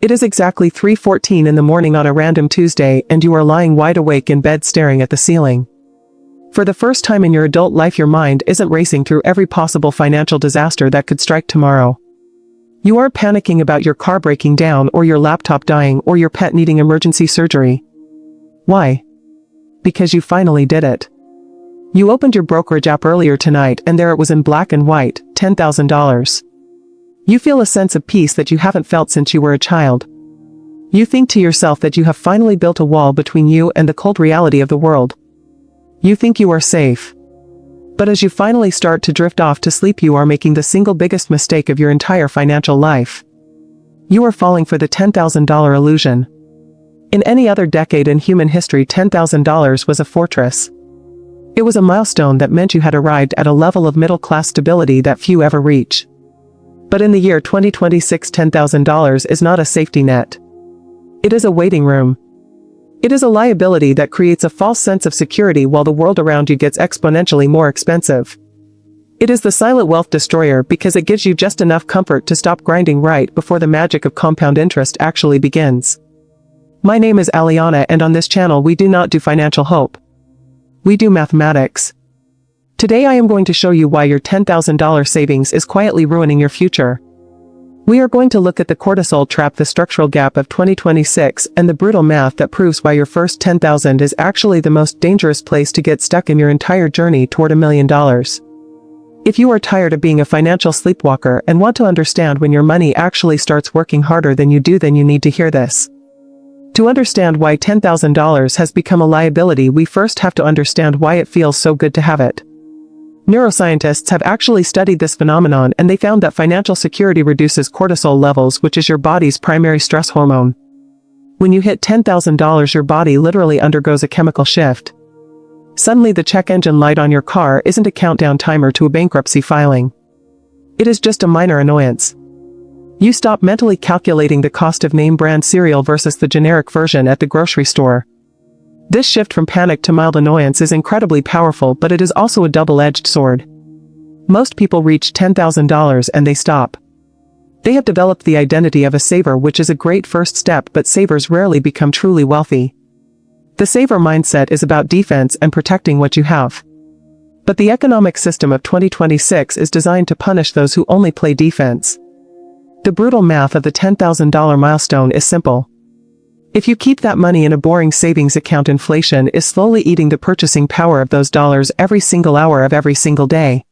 It is exactly 3:14 in the morning on a random Tuesday and you are lying wide awake in bed staring at the ceiling. For the first time in your adult life your mind isn't racing through every possible financial disaster that could strike tomorrow. You aren't panicking about your car breaking down or your laptop dying or your pet needing emergency surgery. Why? Because you finally did it. You opened your brokerage app earlier tonight and there it was in black and white, $10,000. You feel a sense of peace that you haven't felt since you were a child. You think to yourself that you have finally built a wall between you and the cold reality of the world. You think you are safe. But as you finally start to drift off to sleep you are making the single biggest mistake of your entire financial life. You are falling for the $10,000 illusion. In any other decade in human history $10,000 was a fortress. It was a milestone that meant you had arrived at a level of middle-class stability that few ever reach. But in the year 2026 $10,000 is not a safety net. It is a waiting room. It is a liability that creates a false sense of security while the world around you gets exponentially more expensive. It is the silent wealth destroyer because it gives you just enough comfort to stop grinding right before the magic of compound interest actually begins. My name is Aliana and on this channel we do not do financial hope. We do mathematics. Today I am going to show you why your $10,000 savings is quietly ruining your future. We are going to look at the cortisol trap, the structural gap of 2026, and the brutal math that proves why your first $10,000 is actually the most dangerous place to get stuck in your entire journey toward $1 million. If you are tired of being a financial sleepwalker and want to understand when your money actually starts working harder than you do, then you need to hear this. To understand why $10,000 has become a liability, we first have to understand why it feels so good to have it. Neuroscientists have actually studied this phenomenon and they found that financial security reduces cortisol levels, which is your body's primary stress hormone. When you hit $10,000 your body literally undergoes a chemical shift. Suddenly the check engine light on your car isn't a countdown timer to a bankruptcy filing. It is just a minor annoyance. You stop mentally calculating the cost of name brand cereal versus the generic version at the grocery store. This shift from panic to mild annoyance is incredibly powerful, but it is also a double-edged sword. Most people reach $10,000 and they stop. They have developed the identity of a saver, which is a great first step, but savers rarely become truly wealthy. The saver mindset is about defense and protecting what you have. But the economic system of 2026 is designed to punish those who only play defense. The brutal math of the $10,000 milestone is simple. If you keep that money in a boring savings account, inflation is slowly eating the purchasing power of those dollars every single hour of every single day.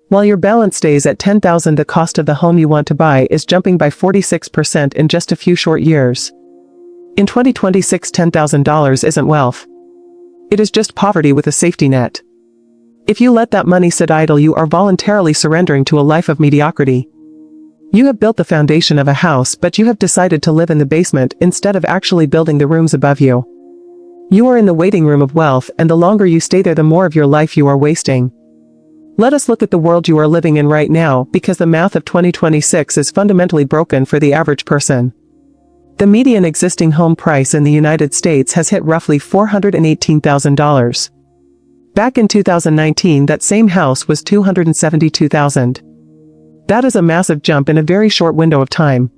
While your balance stays at $10,000, the cost of the home you want to buy is jumping by 46% in just a few short years. In 2026, $10,000 isn't wealth. It is just poverty with a safety net. If you let that money sit idle, you are voluntarily surrendering to a life of mediocrity. You have built the foundation of a house, but you have decided to live in the basement instead of actually building the rooms above you. You are in the waiting room of wealth, and the longer you stay there, the more of your life you are wasting. Let us look at the world you are living in right now, because the math of 2026 is fundamentally broken for the average person. The median existing home price in the United States has hit roughly $418,000. Back in 2019, that same house was $272,000. That is a massive jump in a very short window of time.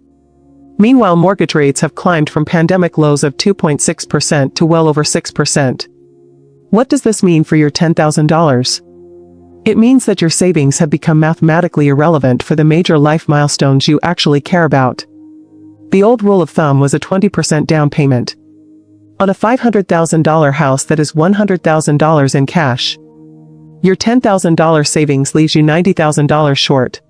Meanwhile, mortgage rates have climbed from pandemic lows of 2.6% to well over 6%. What does this mean for your $10,000? It means that your savings have become mathematically irrelevant for the major life milestones you actually care about. The old rule of thumb was a 20% down payment on a $500,000 house that is $100,000 in cash. Your $10,000 savings leaves you $90,000 short.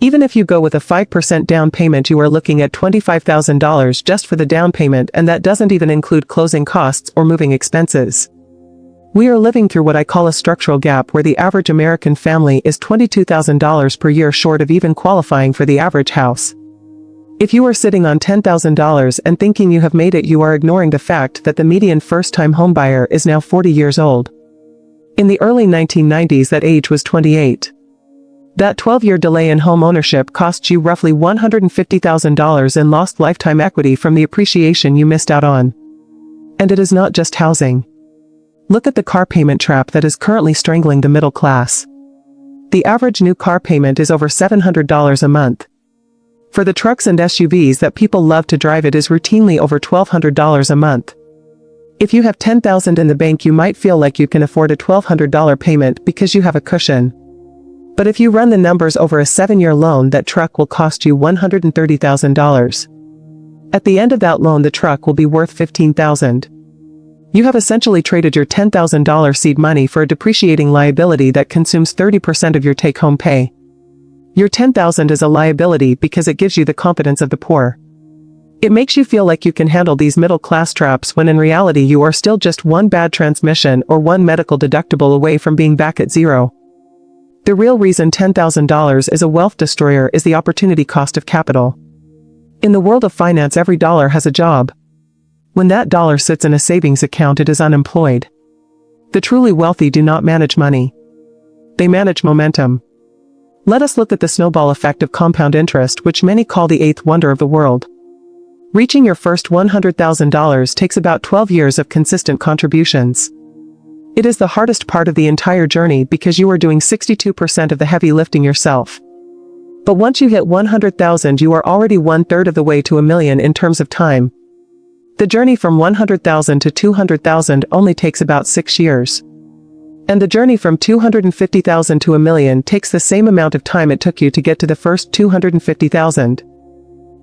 Even if you go with a 5% down payment, you are looking at $25,000 just for the down payment, and that doesn't even include closing costs or moving expenses. We are living through what I call a structural gap, where the average American family is $22,000 per year short of even qualifying for the average house. If you are sitting on $10,000 and thinking you have made it, you are ignoring the fact that the median first-time homebuyer is now 40 years old. In the early 1990s, that age was 28. That 12-year delay in home ownership cost you roughly $150,000 in lost lifetime equity from the appreciation you missed out on. And it is not just housing. Look at the car payment trap that is currently strangling the middle class. The average new car payment is over $700 a month. For the trucks and SUVs that people love to drive, it is routinely over $1,200 a month. If you have $10,000 in the bank, you might feel like you can afford a $1,200 payment because you have a cushion. But if you run the numbers over a 7-year loan, that truck will cost you $130,000. At the end of that loan, the truck will be worth $15,000. You have essentially traded your $10,000 seed money for a depreciating liability that consumes 30% of your take-home pay. Your $10,000 is a liability because it gives you the confidence of the poor. It makes you feel like you can handle these middle-class traps when in reality you are still just one bad transmission or one medical deductible away from being back at zero. The real reason $10,000 is a wealth destroyer is the opportunity cost of capital. In the world of finance, every dollar has a job. When that dollar sits in a savings account, it is unemployed. The truly wealthy do not manage money. They manage momentum. Let us look at the snowball effect of compound interest, which many call the eighth wonder of the world. Reaching your first $100,000 takes about 12 years of consistent contributions. It is the hardest part of the entire journey because you are doing 62% of the heavy lifting yourself. But once you hit 100,000, you are already 1/3 of the way to $1 million in terms of time. The journey from 100,000 to 200,000 only takes about 6 years. And the journey from 250,000 to $1 million takes the same amount of time it took you to get to the first 250,000.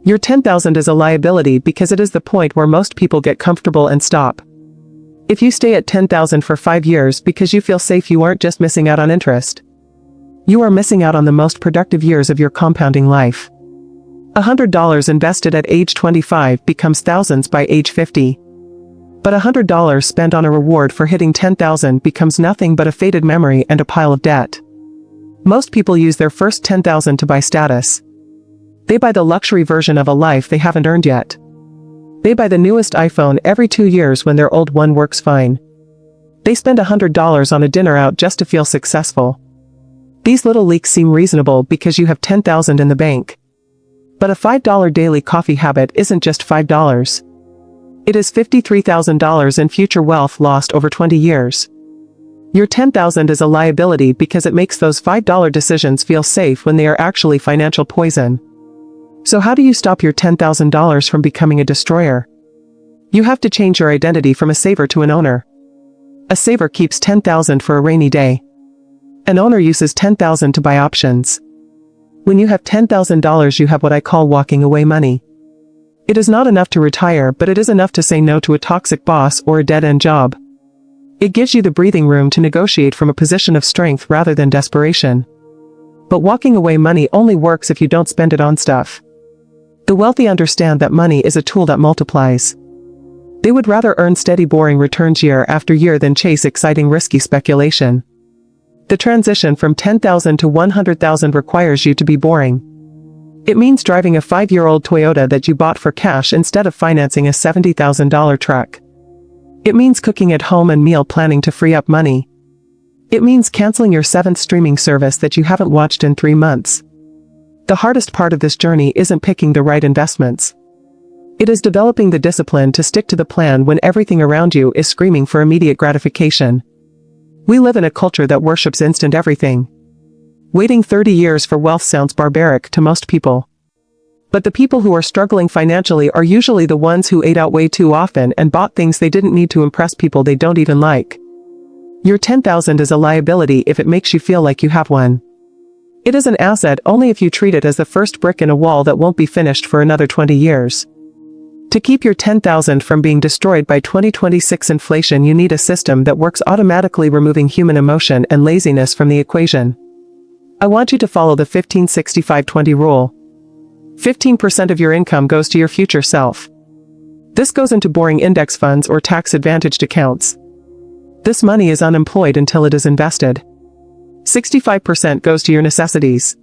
Your $10,000 is a liability because it is the point where most people get comfortable and stop. If you stay at $10,000 for 5 years because you feel safe, you aren't just missing out on interest. You are missing out on the most productive years of your compounding life. $100 invested at age 25 becomes thousands by age 50. But $100 spent on a reward for hitting 10,000 becomes nothing but a faded memory and a pile of debt. Most people use their first 10,000 to buy status. They buy the luxury version of a life they haven't earned yet. They buy the newest iPhone every 2 years when their old one works fine. They spend $100 on a dinner out just to feel successful. These little leaks seem reasonable because you have $10,000 in the bank. But a $5 daily coffee habit isn't just $5. It is $53,000 in future wealth lost over 20 years. Your $10,000 is a liability because it makes those $5 decisions feel safe when they are actually financial poison. So how do you stop your $10,000 from becoming a destroyer? You have to change your identity from a saver to an owner. A saver keeps $10,000 for a rainy day. An owner uses $10,000 to buy options. When you have $10,000, you have what I call walking away money. It is not enough to retire, but it is enough to say no to a toxic boss or a dead-end job. It gives you the breathing room to negotiate from a position of strength rather than desperation. But walking away money only works if you don't spend it on stuff. The wealthy understand that money is a tool that multiplies. They would rather earn steady boring returns year after year than chase exciting risky speculation. The transition from $10,000 to $100,000 requires you to be boring. It means driving a 5-year-old Toyota that you bought for cash instead of financing a $70,000 truck. It means cooking at home and meal planning to free up money. It means canceling your 7th streaming service that you haven't watched in 3 months. The hardest part of this journey isn't picking the right investments. It is developing the discipline to stick to the plan when everything around you is screaming for immediate gratification. We live in a culture that worships instant everything. Waiting 30 years for wealth sounds barbaric to most people. But the people who are struggling financially are usually the ones who ate out way too often and bought things they didn't need to impress people they don't even like. Your $10,000 is a liability if it makes you feel like you have one. It is an asset only if you treat it as the first brick in a wall that won't be finished for another 20 years. To keep your $10,000 from being destroyed by 2026 inflation, you need a system that works automatically, removing human emotion and laziness from the equation. I want you to follow the 15-65-20 rule. 15% of your income goes to your future self. This goes into boring index funds or tax-advantaged accounts. This money is unemployed until it is invested. 65% goes to your necessities.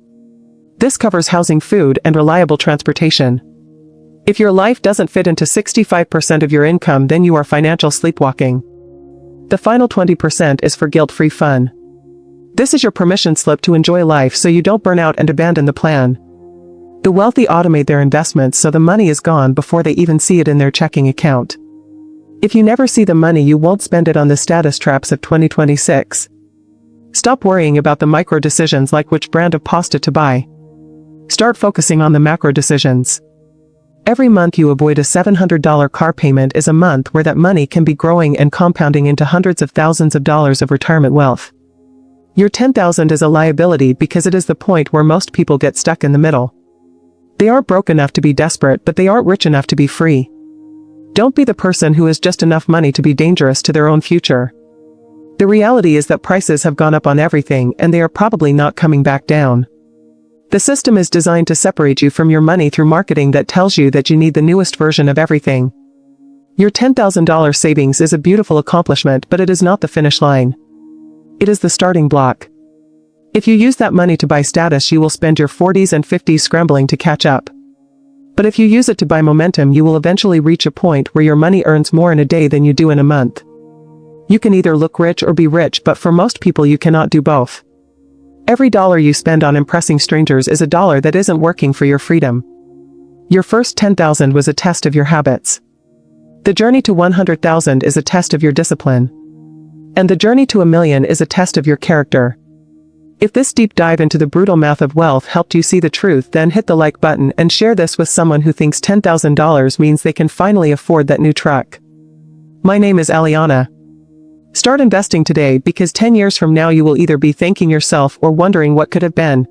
This covers housing, food, and reliable transportation. If your life doesn't fit into 65% of your income, then you are financial sleepwalking. The final 20% is for guilt-free fun. This is your permission slip to enjoy life so you don't burn out and abandon the plan. The wealthy automate their investments so the money is gone before they even see it in their checking account. If you never see the money, you won't spend it on the status traps of 2026. Stop worrying about the micro decisions like which brand of pasta to buy. Start focusing on the macro decisions. Every month you avoid a $700 car payment is a month where that money can be growing and compounding into hundreds of thousands of dollars of retirement wealth. Your $10,000 is a liability because it is the point where most people get stuck in the middle. They aren't broke enough to be desperate, but they aren't rich enough to be free. Don't be the person who has just enough money to be dangerous to their own future. The reality is that prices have gone up on everything and they are probably not coming back down. The system is designed to separate you from your money through marketing that tells you that you need the newest version of everything. Your $10,000 savings is a beautiful accomplishment, but it is not the finish line. It is the starting block. If you use that money to buy status, you will spend your 40s and 50s scrambling to catch up. But if you use it to buy momentum, you will eventually reach a point where your money earns more in a day than you do in a month. You can either look rich or be rich, but for most people you cannot do both. Every dollar you spend on impressing strangers is a dollar that isn't working for your freedom. Your first $10,000 was a test of your habits. The journey to $100,000 is a test of your discipline. And the journey to $1 million is a test of your character. If this deep dive into the brutal math of wealth helped you see the truth, then hit the like button and share this with someone who thinks $10,000 means they can finally afford that new truck. My name is Aliana. Start investing today, because 10 years from now you will either be thanking yourself or wondering what could have been.